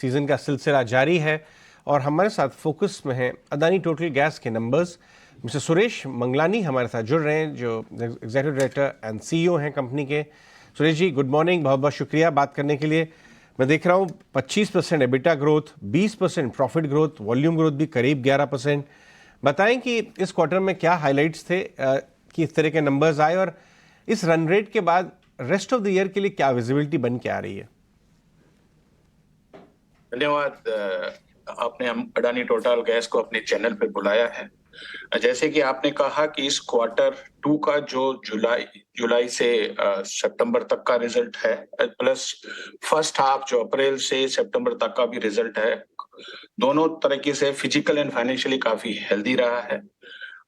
Season का सिलसिला जारी है और हमारे साथ फोकस में है अदानी टोटल गैस के नंबर्स। मिस्टर सुरेश मंगलानी हमारे साथ जुड़ रहे हैं, जो एग्जीक्यूटिव डायरेक्टर एंड सीईओ हैं कंपनी के। सुरेश जी, गुड मॉर्निंग, बहुत बहुत शुक्रिया बात करने के लिए। मैं देख रहा हूँ 25% EBITDA growth, 20% profit growth, volume growth भी करीब 11%। बताएं कि इस क्वार्टर में क्या हाइलाइट्स थे कि इस तरह के नंबर्स आए, और इस रन रेट के बाद रेस्ट ऑफ द ईयर के लिए क्या विजिबिलिटी बन के आ रही है? धन्यवाद। आपने हम अडानी टोटल गैस को अपने चैनल पे बुलाया है। जैसे कि आपने कहा कि इस क्वार्टर 2 का जो जुलाई से सितंबर तक का रिजल्ट है, प्लस फर्स्ट हाफ जो अप्रैल से सितंबर तक का भी रिजल्ट है, दोनों तरीके से फिजिकल एंड फाइनेंशियली काफी हेल्दी रहा है।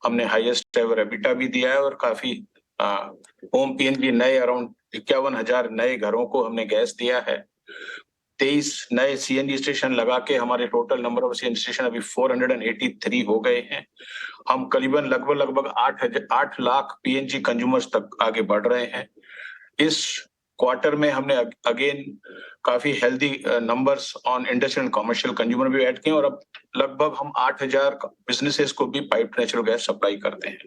हमने हाईएस्ट एवर एबिटा भी दिया है और काफी होम पीएनजी नए अराउंड 51,000 नए घरों को हमने गैस दिया है। 23 नए सीएनजी स्टेशन लगा के हमारे total number of CNG station अभी 483 हो गए हैं। हम करीबन लगभग 8 लाख पीएनजी कंज्यूमर्स तक आगे बढ़ रहे हैं। इस क्वार्टर में हमने अगेन काफी healthy numbers on industrial and commercial consumer भी ऐड किए और अब लगभग हम 8,000 बिजनेसेस को भी पाइप नेचुरल गैस सप्लाई करते हैं।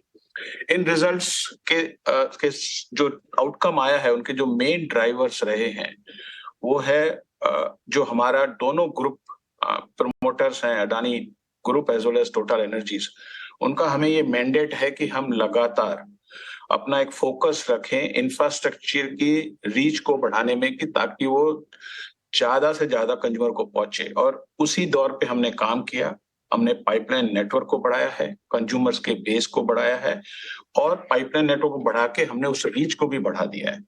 इन रिजल्ट्स के जो आउटकम आया है, उनके जो मेन ड्राइवर्स रहे हैं वो है जो हमारा दोनों ग्रुप प्रमोटर्स हैं, Adani group as well as total energies, उनका हमें ये मैंडेट है कि हम लगातार अपना एक फोकस रखें इंफ्रास्ट्रक्चर की रीच को बढ़ाने में, कि ताकि वो ज्यादा से ज्यादा कंज्यूमर को पहुंचे। और उसी दौर पे हमने काम किया। हमने पाइपलाइन नेटवर्क को बढ़ाया है, कंज्यूमर्स के बेस को बढ़ाया है और पाइपलाइन नेटवर्क को बढ़ा के हमने उस रीच को भी बढ़ा दिया है।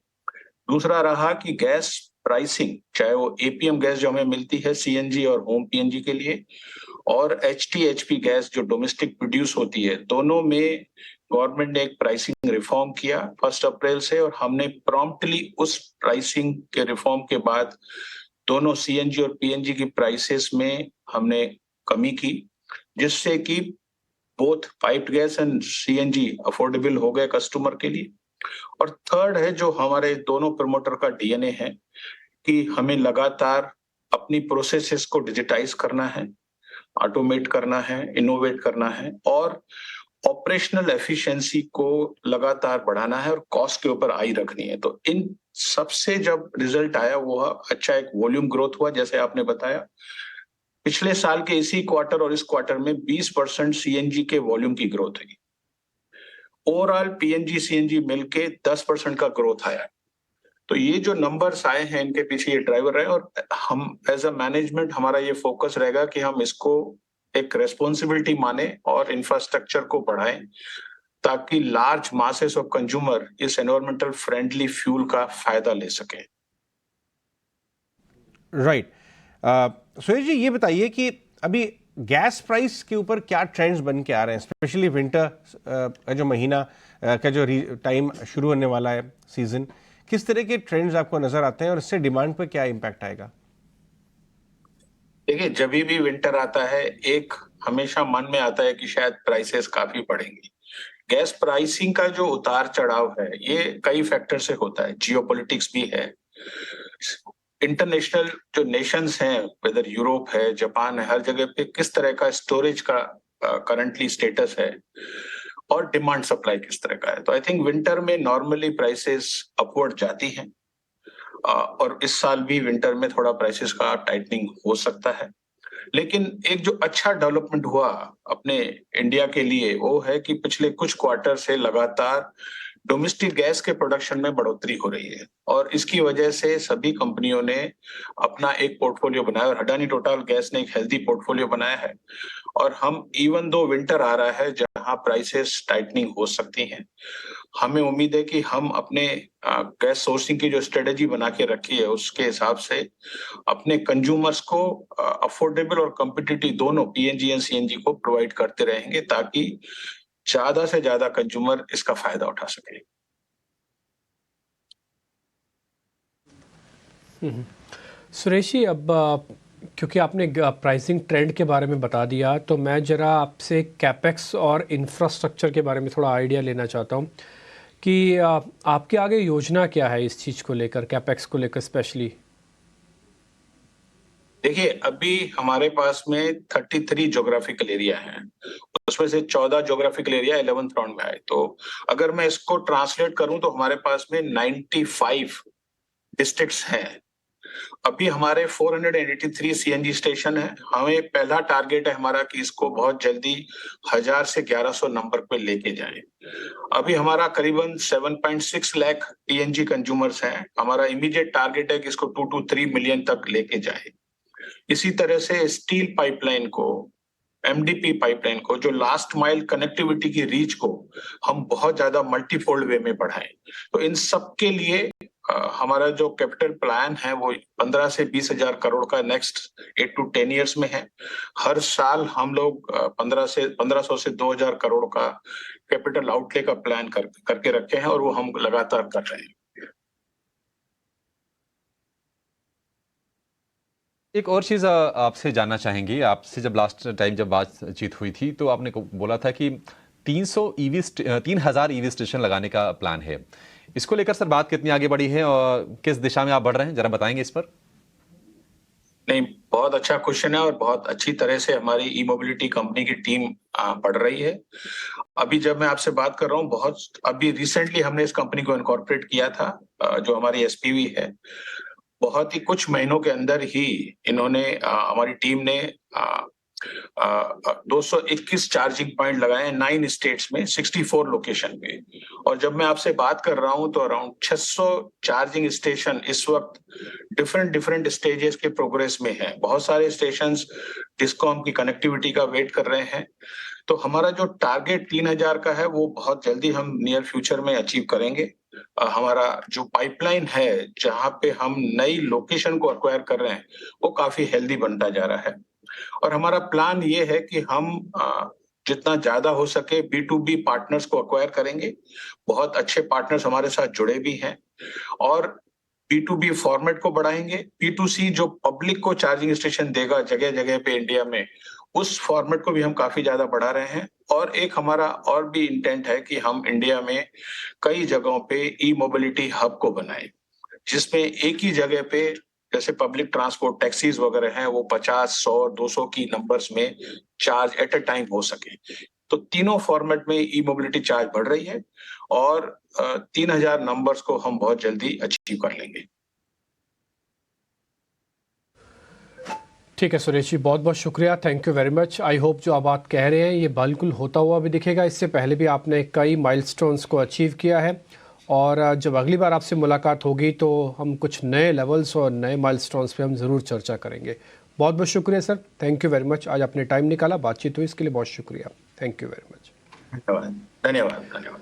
दूसरा रहा कि गैस प्राइसिंग, चाहे वो एपीएम गैस जो हमें मिलती है सीएनजी और होम पीएनजी के लिए, और एचटी गैस जो डोमेस्टिक प्रोड्यूस होती है, दोनों में गवर्नमेंट ने एक प्राइसिंग रिफॉर्म किया 1 अप्रैल से, और हमने प्रॉम्प्टली उस प्राइसिंग के रिफॉर्म के बाद दोनों सीएनजी और पीएनजी की प्राइसेस में हमने कमी की, जिससे कि both piped gas and CNG affordable हो गए कस्टमर के लिए। और थर्ड है जो हमारे दोनों प्रमोटर का डीएनए है, कि हमें लगातार अपनी प्रोसेसेस को डिजिटाइज करना है, ऑटोमेट करना है, इनोवेट करना है और ऑपरेशनल एफिशिएंसी को लगातार बढ़ाना है और कॉस्ट के ऊपर आई रखनी है। तो इन सबसे जब रिजल्ट आया वो अच्छा एक वॉल्यूम ग्रोथ हुआ, जैसे आपने बताया। पिछले साल के इसी क्वार्टर और इस क्वार्टर में 20% सीएनजी के वॉल्यूम की ग्रोथ हुई। ओवरऑल पीएनजी सीएनजी मिलके 10% का ग्रोथ आया। तो ये जो नंबर्स आए हैं, इनके पीछे ये ड्राइवर रहे, और हम एज अ मैनेजमेंट हमारा ये फोकस रहेगा कि हम इसको एक रेस्पॉन्सिबिलिटी माने और इंफ्रास्ट्रक्चर को बढ़ाएं, ताकि लार्ज मासेस ऑफ कंज्यूमर इस एनवायरमेंटल फ्रेंडली फ्यूल का फायदा ले सके। राइट। सुरेश जी, ये बताइए कि अभी गैस प्राइस के ऊपर क्या ट्रेंड्स बन के आ रहे हैं, स्पेशली विंटर का जो महीना का जो टाइम शुरू होने वाला है सीजन, किस तरह के ट्रेंड्स आपको नजर आते हैं और इससे डिमांड पर क्या इम्पैक्ट आएगा? देखिए, जब भी विंटर आता है, एक हमेशा मन में आता है कि शायद प्राइसेस काफी बढ़ेंगी। गैस प्राइसिंग का जो उतार चढ़ाव है, ये कई फैक्टर से होता है। जियोपॉलिटिक्स भी है, इंटरनेशनल जो नेशंस हैं, वेदर यूरोप है, जापान है, हर जगह पे किस तरह का स्टोरेज का करंटली स्टेटस है और डिमांड सप्लाई किस तरह का है। तो आई थिंक विंटर में नॉर्मली प्राइसेस अपवर्ड जाती हैं, और इस साल भी विंटर में थोड़ा प्राइसेस का टाइटनिंग हो सकता है। लेकिन एक जो अच्छा डेवलपमेंट हुआ अपने इंडिया के लिए, वो है कि पिछले कुछ क्वार्टर से लगातार डोमेस्टिक गैस के प्रोडक्शन में बढ़ोतरी हो रही है, और इसकी वजह से सभी कंपनियों ने अपना एक पोर्टफोलियो बनाया, और अडानी टोटल गैस ने एक हेल्दी पोर्टफोलियो बनाया है। और हम इवन दो विंटर आ रहा है जहां प्राइसेस टाइटनिंग हो सकती हैं, हमें उम्मीद है कि हम अपने गैस सोर्सिंग की जो स्ट्रेटेजी बना के रखी है, उसके हिसाब से अपने कंज्यूमर्स को अफोर्डेबल और कॉम्पिटिटिव दोनों पीएनजी एंड सीएनजी को प्रोवाइड करते रहेंगे, ताकि ज्यादा से ज्यादा कंज्यूमर इसका फायदा उठा सके। सुरेश जी, अब क्योंकि आपने प्राइसिंग ट्रेंड के बारे में बता दिया, तो मैं ज़रा आपसे कैपेक्स और इंफ्रास्ट्रक्चर के बारे में थोड़ा आइडिया लेना चाहता हूँ कि आपके आगे योजना क्या है इस चीज़ को लेकर, कैपेक्स को लेकर स्पेशली। देखिए, अभी हमारे पास में 33 ज्योग्राफिकल एरिया हैं, उसमें से 14 ज्योग्राफिकल एरिया 11th राउंड में आए। तो अगर मैं इसको ट्रांसलेट करूं तो हमारे पास में 95 डिस्ट्रिक्ट्स हैं। अभी हमारे 483 सीएनजी स्टेशन है। हमें पहला टारगेट है हमारा कि इसको बहुत जल्दी 1000 से 1100 नंबर पे लेके जाएं। अभी हमारा करीबन 7.6 लाख पीएनजी कंज्यूमर्स हैं। हमारा इमीडिएट टारगेट है कि इसको 2 to 3 मिलियन तक लेके जाए। इसी तरह से स्टील पाइपलाइन को, एमडीपी पाइपलाइन को, जो लास्ट माइल कनेक्टिविटी की रीच को हम बहुत ज्यादा मल्टीफोल्ड वे में बढ़ाएं। तो इन सब के लिए हमारा जो कैपिटल प्लान है वो 15 से 20 हजार करोड़ का नेक्स्ट 8 to 10 ईयर्स में है। हर साल हम लोग 1500 से 2000 करोड़ का कैपिटल आउटले का प्लान करके रखे हैं और वो हम लगातार कर रहे हैं। एक और चीज़ आपसे जानना चाहेंगे, आपसे जब लास्ट टाइम जब बातचीत हुई थी तो आपने बोला था कि 3000 ईवी स्टेशन लगाने का प्लान है। इसको लेकर सर बात कितनी आगे बढ़ी है और किस दिशा में आप बढ़ रहे हैं, जरा बताएंगे इस पर। नहीं, बहुत अच्छा क्वेश्चन है और बहुत अच्छी तरह से हमारी ई मोबिलिटी कंपनी की टीम बढ़ रही है। अभी जब मैं आपसे बात कर रहा हूँ, अभी रिसेंटली हमने इस कंपनी को इनकॉर्पोरेट किया था, जो हमारी एसपीवी है। बहुत ही कुछ महीनों के अंदर ही इन्होंने हमारी टीम ने 221 चार्जिंग पॉइंट लगाए हैं 9 स्टेट्स में 64 लोकेशन पे। और जब मैं आपसे बात कर रहा हूं तो अराउंड 600 चार्जिंग स्टेशन इस वक्त डिफरेंट स्टेजेस के प्रोग्रेस में है। बहुत सारे स्टेशंस डिस्कॉम की कनेक्टिविटी का वेट कर रहे हैं। तो हमारा जो टारगेट 3000 का है वो बहुत जल्दी हम नियर फ्यूचर में अचीव करेंगे। हमारा जो पाइपलाइन है जहां पे हम नई लोकेशन को एक्वायर कर रहे हैं वो काफी हेल्दी बनता जा रहा है। और हमारा प्लान ये है कि हम जितना ज्यादा हो सके B2B पार्टनर्स को एक्वायर करेंगे। बहुत अच्छे पार्टनर्स हमारे साथ जुड़े भी हैं और B2B फॉर्मेट को बढ़ाएंगे। P2C जो पब्लिक को चार्जिंग स्टेशन देगा जगह जगह पे इंडिया में, उस फॉर्मेट को भी हम काफी ज्यादा बढ़ा रहे हैं। और एक हमारा और भी इंटेंट है कि हम इंडिया में कई जगहों पे ई मोबिलिटी हब को बनाएं, जिसमें एक ही जगह पे जैसे पब्लिक ट्रांसपोर्ट टैक्सीज वगैरह हैं वो 50, 100, 200 की नंबर्स में चार्ज एट अ टाइम हो सके। तो तीनों फॉर्मेट में ई मोबिलिटी चार्ज बढ़ रही है और 3000 नंबर्स को हम बहुत जल्दी अचीव कर लेंगे। ठीक है सुरेश जी, बहुत बहुत शुक्रिया, thank you very much. I hope जो आप बात कह रहे हैं ये बिल्कुल होता हुआ भी दिखेगा। इससे पहले भी आपने कई माइलस्टोन्स को अचीव किया है और जब अगली बार आपसे मुलाकात होगी तो हम कुछ नए लेवल्स और नए माइलस्टोन्स पे हम ज़रूर चर्चा करेंगे। बहुत बहुत शुक्रिया sir, thank you very much. आज आपने टाइम निकाला, बातचीत हुई, इसके लिए बहुत शुक्रिया, थैंक यू वेरी मच। धन्यवाद धन्यवाद धन्यवाद।